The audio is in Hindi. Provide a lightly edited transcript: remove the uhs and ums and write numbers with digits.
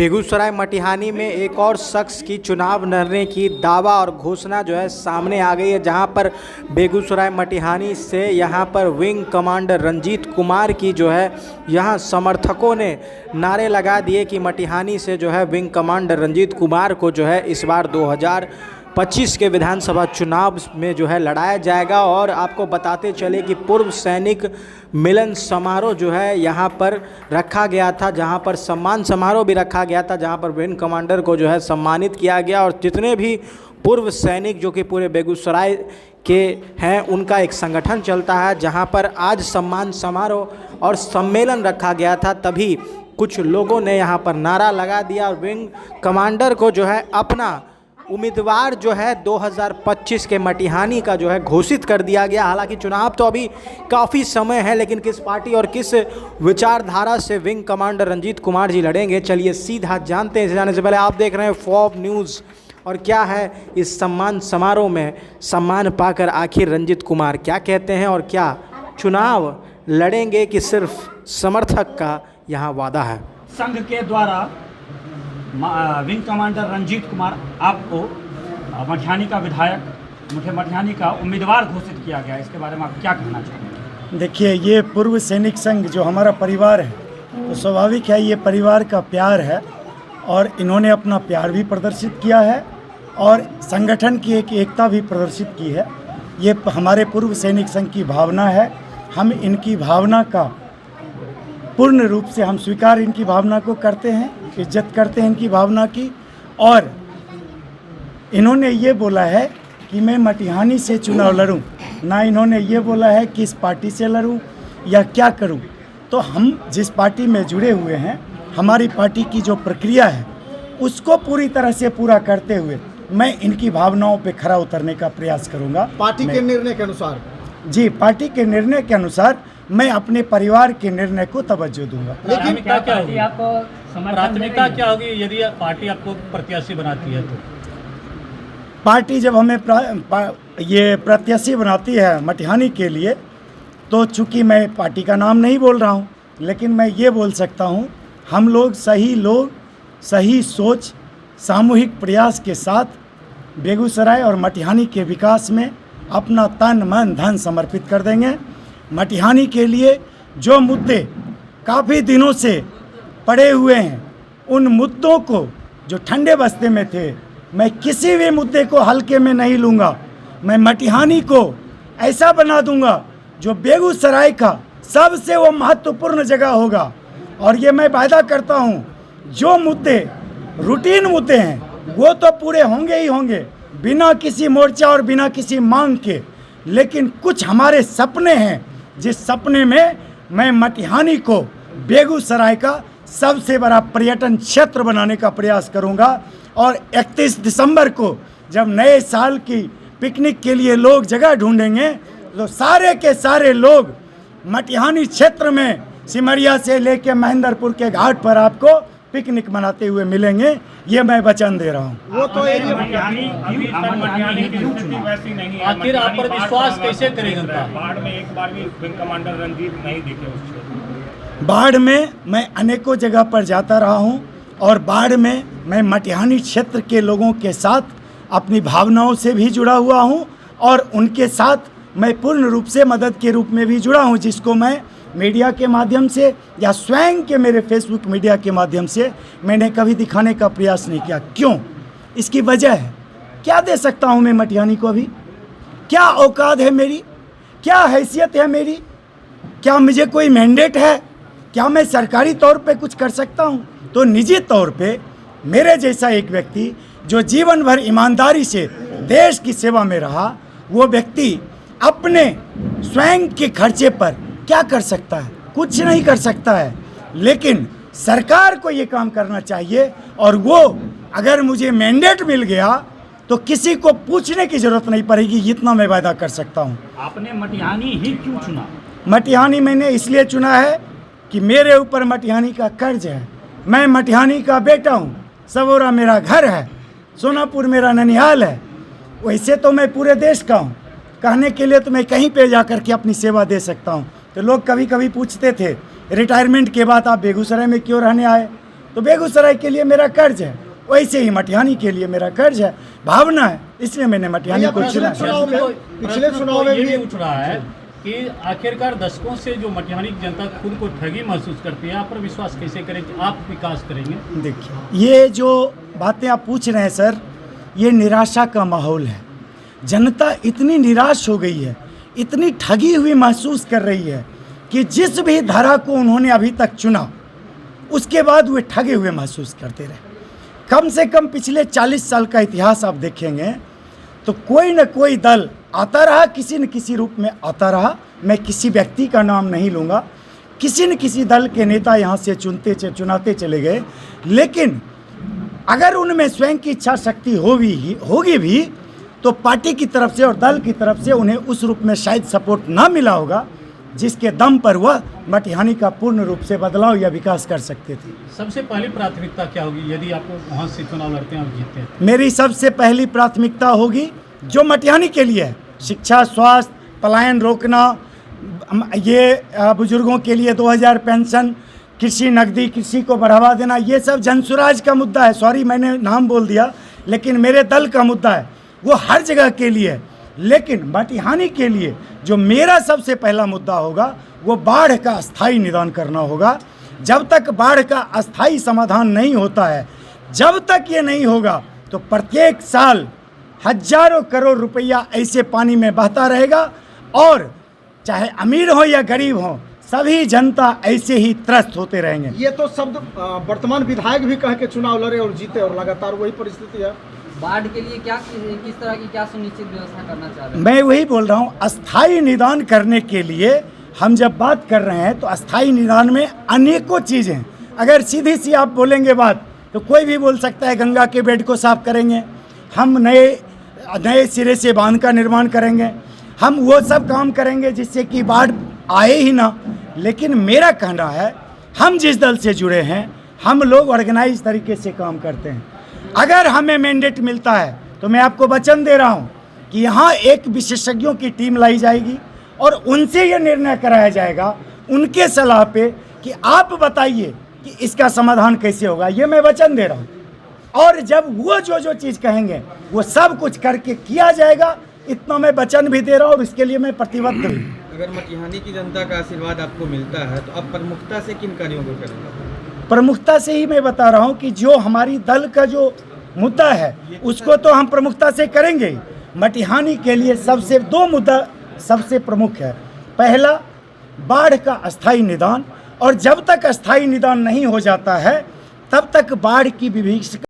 बेगूसराय मटिहानी में एक और शख्स की चुनाव लड़ने की दावा और घोषणा जो है सामने आ गई है, जहां पर बेगूसराय मटिहानी से यहां पर विंग कमांडर रंजीत कुमार की जो है यहां समर्थकों ने नारे लगा दिए कि मटिहानी से जो है विंग कमांडर रंजीत कुमार को जो है इस बार 2025 के विधानसभा चुनाव में जो है लड़ाया जाएगा। और आपको बताते चले कि पूर्व सैनिक मिलन समारोह जो है यहाँ पर रखा गया था, जहाँ पर सम्मान समारोह भी रखा गया था, जहाँ पर विंग कमांडर को जो है सम्मानित किया गया। और जितने भी पूर्व सैनिक जो कि पूरे बेगूसराय के हैं उनका एक संगठन चलता है, जहाँ पर आज सम्मान समारोह और सम्मेलन रखा गया था। तभी कुछ लोगों ने यहाँ पर नारा लगा दिया और विंग कमांडर को जो है अपना उम्मीदवार जो है 2025 के मटिहानी का जो है घोषित कर दिया गया। हालांकि चुनाव तो अभी काफ़ी समय है, लेकिन किस पार्टी और किस विचारधारा से विंग कमांडर रंजीत कुमार जी लड़ेंगे, चलिए सीधा जानते हैं। जाने से पहले आप देख रहे हैं फॉब न्यूज़। और क्या है इस सम्मान समारोह में सम्मान पाकर आखिर रंजीत कुमार क्या कहते हैं, और क्या चुनाव लड़ेंगे कि सिर्फ समर्थक का यहाँ वादा है। संघ के द्वारा विंग कमांडर रंजीत कुमार आपको मटिहानी का विधायक, मटिहानी का उम्मीदवार घोषित किया गया, इसके बारे में आप क्या कहना चाहेंगे? देखिए, ये पूर्व सैनिक संघ जो हमारा परिवार है, तो स्वाभाविक है ये परिवार का प्यार है और इन्होंने अपना प्यार भी प्रदर्शित किया है और संगठन की एक एकता भी प्रदर्शित की है। ये हमारे पूर्व सैनिक संघ की भावना है। हम इनकी भावना का पूर्ण रूप से हम स्वीकार इनकी भावना को करते हैं, इज्जत करते हैं इनकी भावना की। और इन्होंने ये बोला है कि मैं मटिहानी से चुनाव लड़ूं, ना इन्होंने ये बोला है कि इस पार्टी से लड़ूं या क्या करूं। तो हम जिस पार्टी में जुड़े हुए हैं, हमारी पार्टी की जो प्रक्रिया है उसको पूरी तरह से पूरा करते हुए मैं इनकी भावनाओं पे खरा उतरने का प्रयास करूंगा। पार्टी के निर्णय के अनुसार? जी, पार्टी के निर्णय के अनुसार मैं अपने परिवार के निर्णय को तवज्जो दूंगा। लेकिन प्राथमिकता क्या होगी यदि पार्टी आपको प्रत्याशी बनाती है? तो पार्टी जब हमें ये प्रत्याशी बनाती है मटिहानी के लिए, तो चूंकि मैं पार्टी का नाम नहीं बोल रहा हूँ, लेकिन मैं ये बोल सकता हूँ हम लोग सही सोच, सामूहिक प्रयास के साथ बेगूसराय और मटिहानी के विकास में अपना तन मन धन समर्पित कर देंगे। मटिहानी के लिए जो मुद्दे काफ़ी दिनों से पड़े हुए हैं, उन मुद्दों को जो ठंडे बस्ते में थे, मैं किसी भी मुद्दे को हल्के में नहीं लूँगा। मैं मटिहानी को ऐसा बना दूँगा जो बेगूसराय का सबसे वो महत्वपूर्ण जगह होगा। और ये मैं वायदा करता हूँ, जो मुद्दे रूटीन मुद्दे हैं वो तो पूरे होंगे ही होंगे, बिना किसी मोर्चा और बिना किसी मांग के। लेकिन कुछ हमारे सपने हैं, जिस सपने में मैं मटिहानी को बेगूसराय का सबसे बड़ा पर्यटन क्षेत्र बनाने का प्रयास करूंगा। और 31 दिसंबर को जब नए साल की पिकनिक के लिए लोग जगह ढूंढेंगे, तो सारे के सारे लोग मटिहानी क्षेत्र में सिमरिया से लेकर महेंद्रपुर के घाट पर आपको पिकनिक मनाते हुए मिलेंगे, ये मैं वचन दे रहा हूँ। वो तो आखिर आप पर विश्वास कैसे करेंगे? बाढ़ में एक बार भी विंग कमांडर रंजीत नहीं दिखे उस क्षेत्र। बाढ़ में मैं अनेकों जगह पर जाता रहा हूँ और बाढ़ में मैं मटिहानी क्षेत्र के लोगों के साथ अपनी भावनाओं से भी जुड़ा हुआ हूँ और उनके साथ मैं पूर्ण रूप से मदद के रूप में भी जुड़ा हूँ, जिसको मैं मीडिया के माध्यम से या स्वयं के मेरे फेसबुक मीडिया के माध्यम से मैंने कभी दिखाने का प्रयास नहीं किया। क्यों? इसकी वजह है, क्या दे सकता हूँ मैं मटिहानी को? अभी क्या औकात है मेरी, क्या हैसियत है मेरी, क्या मुझे कोई मैंडेट है, क्या मैं सरकारी तौर पे कुछ कर सकता हूँ? तो निजी तौर पे मेरे जैसा एक व्यक्ति जो जीवन भर ईमानदारी से देश की सेवा में रहा, वो व्यक्ति अपने स्वयं के खर्चे पर क्या कर सकता है? कुछ नहीं कर सकता है। लेकिन सरकार को ये काम करना चाहिए, और वो अगर मुझे मैंडेट मिल गया तो किसी को पूछने की जरूरत नहीं पड़ेगी, इतना मैं वायदा कर सकता हूँ। आपने मटिहानी ही क्यों चुना? मटिहानी मैंने इसलिए चुना है कि मेरे ऊपर मटिहानी का कर्ज है। मैं मटिहानी का बेटा हूँ, सबौरा मेरा घर है, सोनापुर मेरा ननिहाल है। वैसे तो मैं पूरे देश का हूँ, कहने के लिए तो मैं कहीं पे जाकर के अपनी सेवा दे सकता हूँ। तो लोग कभी कभी पूछते थे रिटायरमेंट के बाद आप बेगूसराय में क्यों रहने आए, तो बेगूसराय के लिए मेरा कर्ज है, वैसे ही मटिहानी के लिए मेरा कर्ज है, भावना है, इसलिए मैंने मटिहानी को चुना। पिछले चुनाव में भी उठ रहा है कि आखिरकार दशकों से जो मटिहानी की जनता खुद को ठगी महसूस करती है, आप पर विश्वास कैसे करें कि आप विकास करेंगे? देखिए, ये जो बातें आप पूछ रहे हैं सर, ये निराशा का माहौल है। जनता इतनी निराश हो गई है, इतनी ठगी हुई महसूस कर रही है कि जिस भी धारा को उन्होंने अभी तक चुना उसके बाद वे ठगे हुए महसूस करते रहे। कम से कम पिछले 40 साल का इतिहास आप देखेंगे तो कोई न कोई दल आता रहा, किसी न किसी रूप में आता रहा। मैं किसी व्यक्ति का नाम नहीं लूँगा, किसी न किसी दल के नेता यहाँ से चुनाते चले गए, लेकिन अगर उनमें स्वयं की इच्छा शक्ति होगी भी तो पार्टी की तरफ से और दल की तरफ से उन्हें उस रूप में शायद सपोर्ट ना मिला होगा जिसके दम पर वह मटिहानी का पूर्ण रूप से बदलाव या विकास कर सकते थे। सबसे पहली प्राथमिकता क्या होगी यदि आपको वहाँ से चुनाव लड़ते हैं और जीतते हैं? मेरी सबसे पहली प्राथमिकता होगी जो मटिहानी के लिए है, शिक्षा, स्वास्थ्य, पलायन रोकना, ये बुजुर्गों के लिए 2000 पेंशन, कृषि नकदी, कृषि को बढ़ावा देना, ये सब जनसुराज का मुद्दा है। सॉरी मैंने नाम बोल दिया, लेकिन मेरे दल का मुद्दा है, वो हर जगह के लिए है। लेकिन मटिहानी के लिए जो मेरा सबसे पहला मुद्दा होगा वो बाढ़ का अस्थायी निदान करना होगा। जब तक बाढ़ का अस्थायी समाधान नहीं होता है, जब तक ये नहीं होगा तो प्रत्येक साल हजारों करोड़ रुपया ऐसे पानी में बहता रहेगा और चाहे अमीर हो या गरीब हो, सभी जनता ऐसे ही त्रस्त होते रहेंगे। ये तो शब्द वर्तमान विधायक भी कह के चुनाव लड़े और जीते और लगातार वही परिस्थिति है। बाढ़ के लिए किस तरह की क्या सुनिश्चित व्यवस्था करना चाह रहे हैं? मैं वही बोल रहा हूँ, अस्थायी निदान करने के लिए हम जब बात कर रहे हैं तो अस्थायी निदान में अनेकों चीज़ें हैं। अगर सीधी सी आप बोलेंगे बात तो कोई भी बोल सकता है गंगा के बेड को साफ करेंगे, हम नए सिरे से बांध का निर्माण करेंगे, हम वो सब काम करेंगे जिससे कि बाढ़ आए ही ना। लेकिन मेरा कहना है, हम जिस दल से जुड़े हैं हम लोग ऑर्गेनाइज तरीके से काम करते हैं। अगर हमें मैंडेट मिलता है तो मैं आपको वचन दे रहा हूं कि यहाँ एक विशेषज्ञों की टीम लाई जाएगी और उनसे ये निर्णय कराया जाएगा उनके सलाह पे कि आप बताइए कि इसका समाधान कैसे होगा। ये मैं वचन दे रहा हूँ और जब वो जो चीज़ कहेंगे वो सब कुछ करके किया जाएगा, इतना मैं वचन भी दे रहा हूँ और इसके लिए मैं प्रतिबद्ध हूँ। अगर मटिहानी की जनता का आशीर्वाद आपको मिलता है तो आप प्रमुखता से किन कार्यों को करेंगे? प्रमुखता से ही मैं बता रहा हूं कि जो हमारी दल का जो मुद्दा है उसको तो हम प्रमुखता से करेंगे ही। मटिहानी के लिए सबसे 2 मुद्दा सबसे प्रमुख है। पहला, बाढ़ का अस्थायी निदान, और जब तक अस्थायी निदान नहीं हो जाता है तब तक बाढ़ की विभीषिका